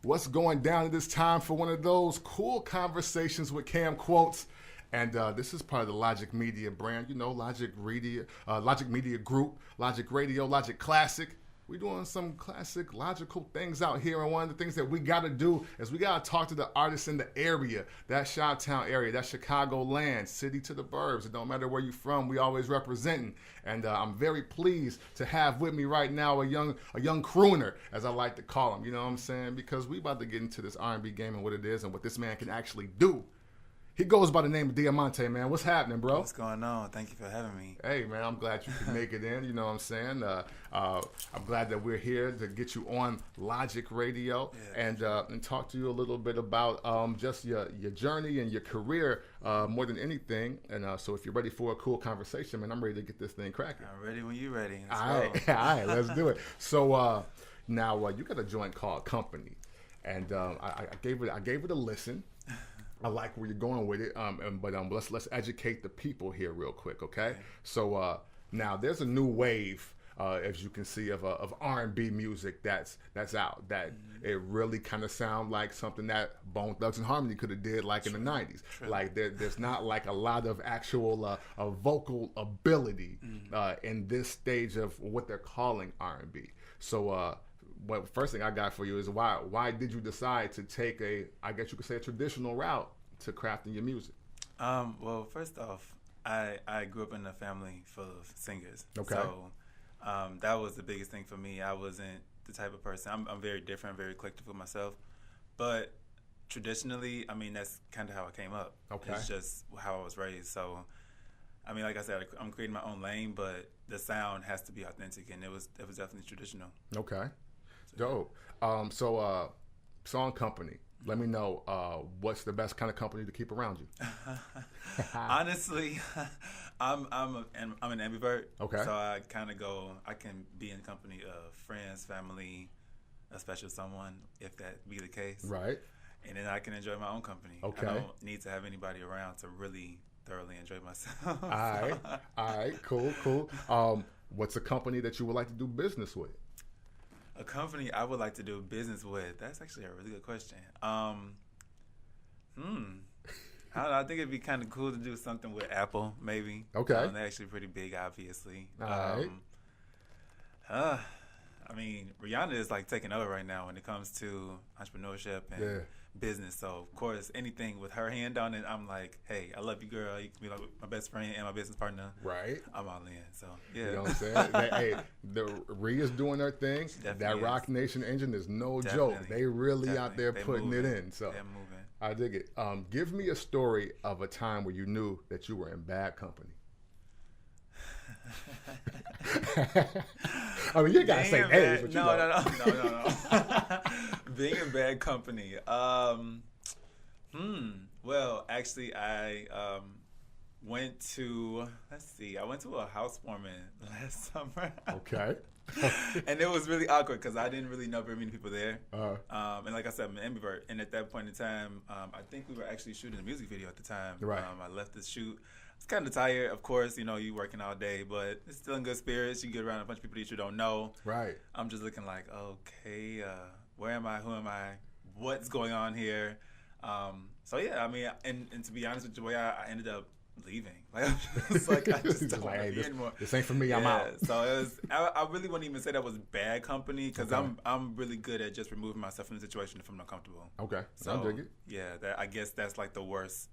what's going down at this time for one of those cool conversations with Cam Quotes. And this is part of the Logik Media brand, Logik Media Group, Logik Radio, Logik Classic. We're doing some classic, logical things out here, and one of the things that we got to do is we got to talk to the artists in the area, that Chi-Town area, that Chicago land, city to the burbs. It don't matter where you're from, we always representing. And I'm very pleased to have with me right now a young crooner, as I like to call him. You know what I'm saying? Because we about to get into this R&B game and what it is and what this man can actually do. He goes by the name of Diamante, man. What's happening, bro? What's going on? Thank you for having me. Hey, man, I'm glad you could make it in. You know what I'm saying? I'm glad that we're here to get you on Logik Radio and talk to you a little bit about just your journey and your career more than anything. And so if you're ready for a cool conversation, man, I'm ready to get this thing cracking. I'm ready when you're ready. All right, let's do it. So now you got a joint called Company, and I gave it a listen. I like where you're going with it, but let's educate the people here real quick, okay? So now there's a new wave, as you can see, of R&B music that's out. That it really kind of sounds like something that Bone Thugs and Harmony could have did like in the '90s. True. Like there's not like a lot of actual vocal ability in this stage of what they're calling R&B. So. Well, first thing I got for you is why did you decide to take I guess you could say a traditional route to crafting your music? Well, first off, I grew up in a family full of singers. Okay. So that was the biggest thing for me. I wasn't the type of person. I'm very different, very eclectic with myself. But traditionally, I mean, that's kind of how I came up. Okay. It's just how I was raised. So, I mean, like I said, I'm creating my own lane, but the sound has to be authentic, and it was definitely traditional. Okay. Dope. So Song Company. Let me know what's the best kind of company to keep around you. Honestly, I'm an ambivert. Okay. So I can be in company of friends, family, a special someone, if that be the case. Right. And then I can enjoy my own company. Okay. I don't need to have anybody around to really thoroughly enjoy myself. All right. Cool. What's a company that you would like to do business with? A company I would like to do business with. That's actually a really good question. I don't know. I think it'd be kind of cool to do something with Apple, maybe. Okay. They're actually pretty big, obviously. All right. I mean, Rihanna is like taking over right now when it comes to entrepreneurship and business. So, of course, anything with her hand on it, I'm like, hey, I love you, girl. You can be like my best friend and my business partner. Right. I'm all in. So, yeah. You know what I'm saying? Hey, the Rhea's doing her thing. That Rock Nation engine is no joke. They really out there putting it in. So they're moving. I dig it. Give me a story of a time where you knew that you were in bad company. I mean, you gotta say names, but no. Being in bad company. Well, actually, I went to a housewarming last summer. Okay. And it was really awkward because I didn't really know very many people there. And like I said, I'm an ambivert. And at that point in time, I think we were actually shooting a music video at the time. Right. I left the shoot. I was kind of tired, of course. You know, you working all day, but it's still in good spirits. You get around a bunch of people that you don't know. Right. I'm just looking like, okay, where am I? Who am I? What's going on here? So yeah, I mean, and to be honest with you, the way I ended up leaving, like I just don't want to be anymore. This ain't for me. I'm out. So it was. I really wouldn't even say that was bad company because I'm really good at just removing myself from the situation if I'm not comfortable. Okay. So I dig it. Yeah, I guess that's like the worst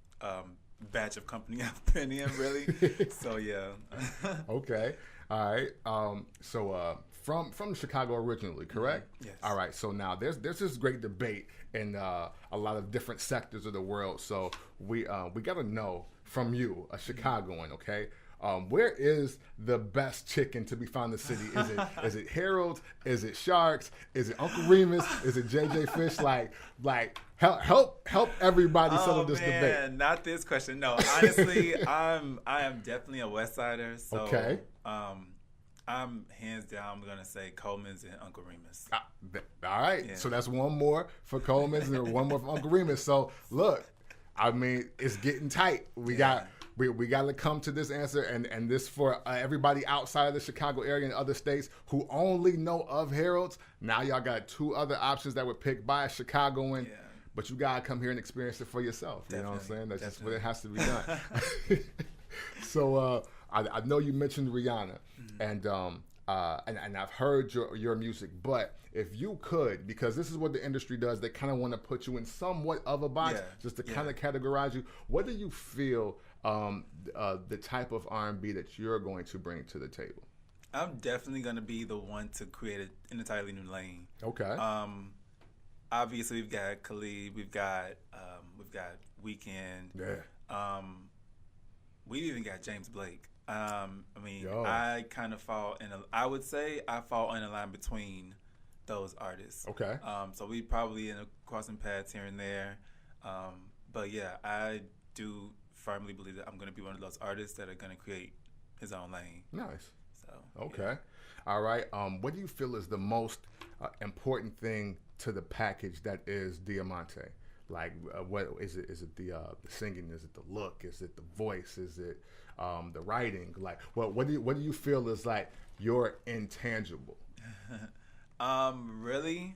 batch of company I've been in, really. So yeah. Okay. All right. So from Chicago originally, correct? Yes. All right. So now there's this great debate in a lot of different sectors of the world. So we got to know from you, a Chicagoan, okay? Where is the best chicken to be found in the city? Is it Harold's? Is it Sharks? Is it Uncle Remus? Is it JJ Fish? Like help everybody settle this debate. Not this question. No, honestly, I am definitely a West Sider. So okay. I'm hands down. I'm gonna say Coleman's and Uncle Remus. All right. Yeah. So that's one more for Coleman's and one more for Uncle Remus. So look, I mean, it's getting tight. We got we got to come to this answer, and this for everybody outside of the Chicago area and other states who only know of Harold's. Now y'all got two other options that were picked by a Chicagoan, but you got to come here and experience it for yourself. You know what I'm saying? That's just what it has to be done. So I know you mentioned Rihanna, and I've heard your music, but if you could, because this is what the industry does, they kind of want to put you in somewhat of a box, just to kind of categorize you. What do you feel the type of R&B that you're going to bring to the table? I'm definitely going to be the one to create an entirely new lane. Okay. Obviously, we've got Khalid, we've got Weeknd. Yeah. We've even got James Blake. I mean, I kind of I would say I fall in a line between those artists. Okay. So we probably in a crossing paths here and there. But yeah, I do firmly believe that I'm going to be one of those artists that are going to create his own lane. Nice. So okay. Yeah. All right. What do you feel is the most important thing to the package that is Diamante? Like, what is it? Is it the singing? Is it the look? Is it the voice? Is it the writing? Like, what do you feel is like your intangible? Really,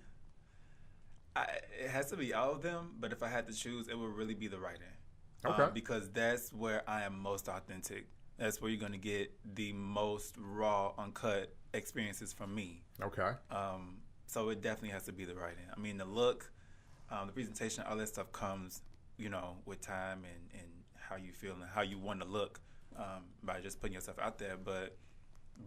it has to be all of them. But if I had to choose, it would really be the writing. Okay. Because that's where I am most authentic. That's where you're going to get the most raw, uncut experiences from me. Okay. So it definitely has to be the writing. I mean, the look, the presentation, all that stuff comes, with time and how you feel and how you want to look by just putting yourself out there. But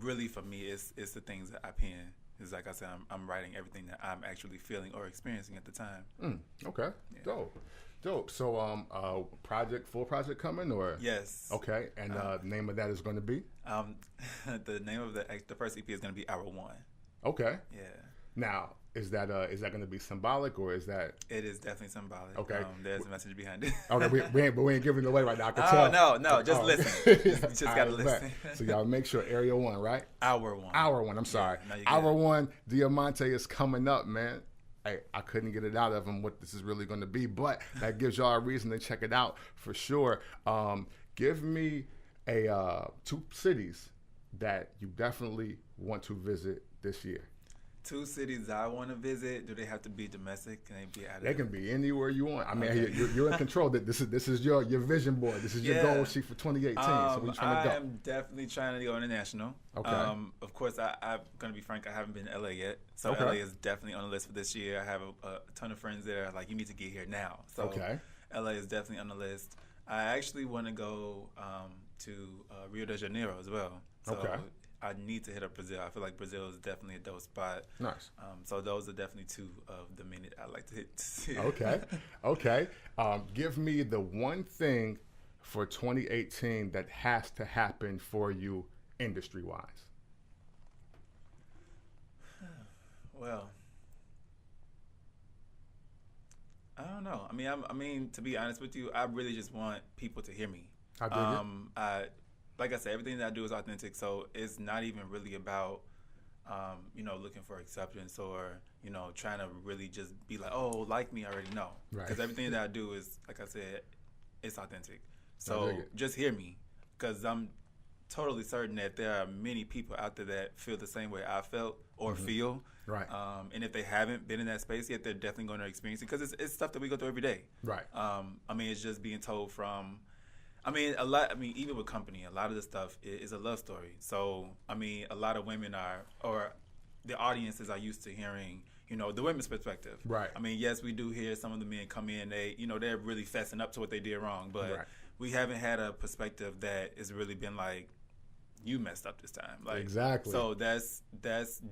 really, for me, it's the things that I pen. It's like I said, I'm writing everything that I'm actually feeling or experiencing at the time. Okay. Yeah. Dope. So, full project coming, or? Yes. Okay. And the name of that is going to be? The name of the first EP is going to be Hour One. Okay. Yeah. Now, is that going to be symbolic, or is that? It is definitely symbolic. Okay. There's a message behind it. Okay, we ain't giving it away right now. I can tell. No, just listen. You just gotta listen. So y'all make sure Area 1, right? Hour One. Hour 1. I'm sorry. Hour 1. Diamante is coming up, man. Hey, I couldn't get it out of him what this is really going to be, but that gives y'all a reason to check it out for sure. Give me two cities that you definitely want to visit this year. Two cities I want to visit. Do they have to be domestic? Can they be out of? They can be anywhere you want. I mean, you're in control. This is your vision board. This is your goal sheet for 2018. So we trying to go. I'm definitely trying to go international. Okay. Of course, I'm gonna be frank. I haven't been to LA yet, so LA is definitely on the list for this year. I have a ton of friends there. Like, you need to get here now. So LA is definitely on the list. I actually want to go to Rio de Janeiro as well. So I need to hit up Brazil. I feel like Brazil is definitely a dope spot. Nice. So those are definitely two of the many I like to hit. Okay. Give me the one thing for 2018 that has to happen for you industry-wise. Well, I don't know. I mean, to be honest with you, I really just want people to hear me. I dig it. Like I said, everything that I do is authentic, so it's not even really about, looking for acceptance or, trying to really just be like, oh, like me, I already know. Right. Because everything that I do is, like I said, it's authentic. So just hear me, because I'm totally certain that there are many people out there that feel the same way I felt or feel. Right. And if they haven't been in that space yet, they're definitely going to experience it, because it's stuff that we go through every day. Right. It's just being told from... even with company, a lot of the stuff is a love story. So, a lot of women or the audiences are used to hearing, the women's perspective. Right. Yes, we do hear some of the men come in, they're really fessing up to what they did wrong, but we haven't had a perspective that has really been like, you messed up this time. Like, exactly. So that's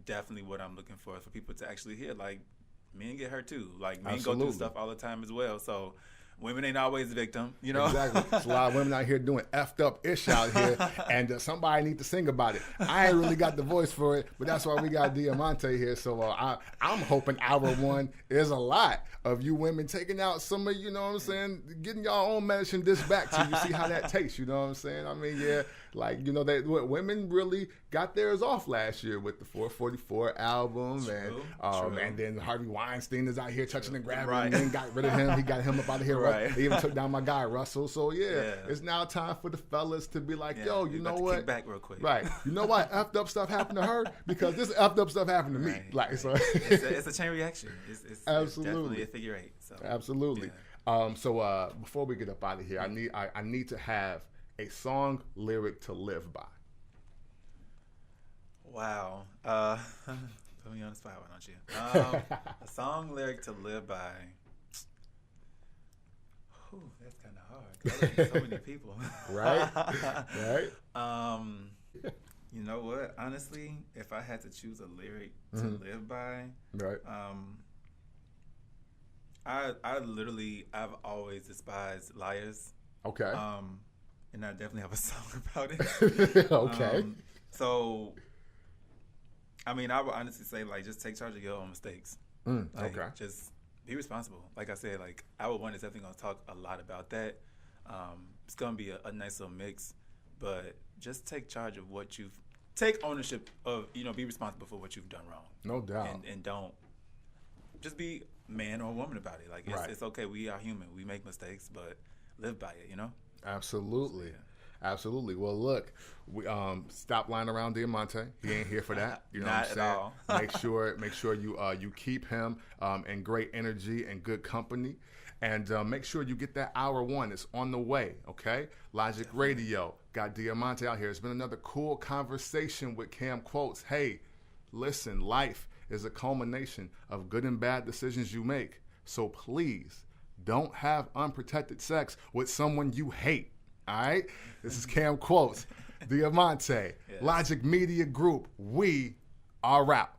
definitely what I'm looking for people to actually hear. Like, men get hurt too. Like, men go through stuff all the time as well. So, women ain't always the victim, Exactly. There's a lot of women out here doing effed up ish out here, and somebody need to sing about it. I ain't really got the voice for it, but that's why we got Diamante here. So I'm hoping Hour 1 is a lot of you women taking out some of, getting your own medicine dish back to you. See how that tastes, you know what I'm saying? Like, you know, women really got theirs off last year with the 444 album. True. And then Harvey Weinstein is out here touching and grabbing, Right. and then got rid of him. He got him up out of here. Right. They even took down my guy, Russell. So, it's now time for the fellas to be like, yo, you know what? Kick back real quick. Right. You know why effed up stuff happened to her? Because this effed up stuff happened to me. Right, Like, right. so It's a chain reaction. It's Absolutely. definitely a figure eight. So. Absolutely. Yeah. So before we get up out of here, I need to have a song lyric to live by. Wow. Put me on the spot, why don't you? A song lyric to live by. Whew, that's kind of hard. So many people. Right. Right. You know what? Honestly, if I had to choose a lyric to live by, Right. I've always despised liars. Okay. And I definitely have a song about it. Okay. So, I mean, I would honestly say, like, just take charge of your own mistakes. Like, okay. Just be responsible. Like I said, like, Hour 1 is definitely going to talk a lot about that. It's going to be a nice little mix, but just take charge of take ownership of, be responsible for what you've done wrong. No doubt. And don't just be man or woman about it. Like, it's okay. We are human. We make mistakes, but live by it, Absolutely. So, Absolutely. Well, look, we stop lying around Diamante. He ain't here for that. You know Not what at I'm all. saying? Make sure you keep him in great energy and good company, and make sure you get that Hour 1. It's on the way. Okay. Logik Radio got Diamante out here. It's been another cool conversation with Cam Quotes. Hey, listen, life is a culmination of good and bad decisions you make. So please don't have unprotected sex with someone you hate. All right? This is Cam Quotes, Diamante, Yes. Logik Media Group. We are out.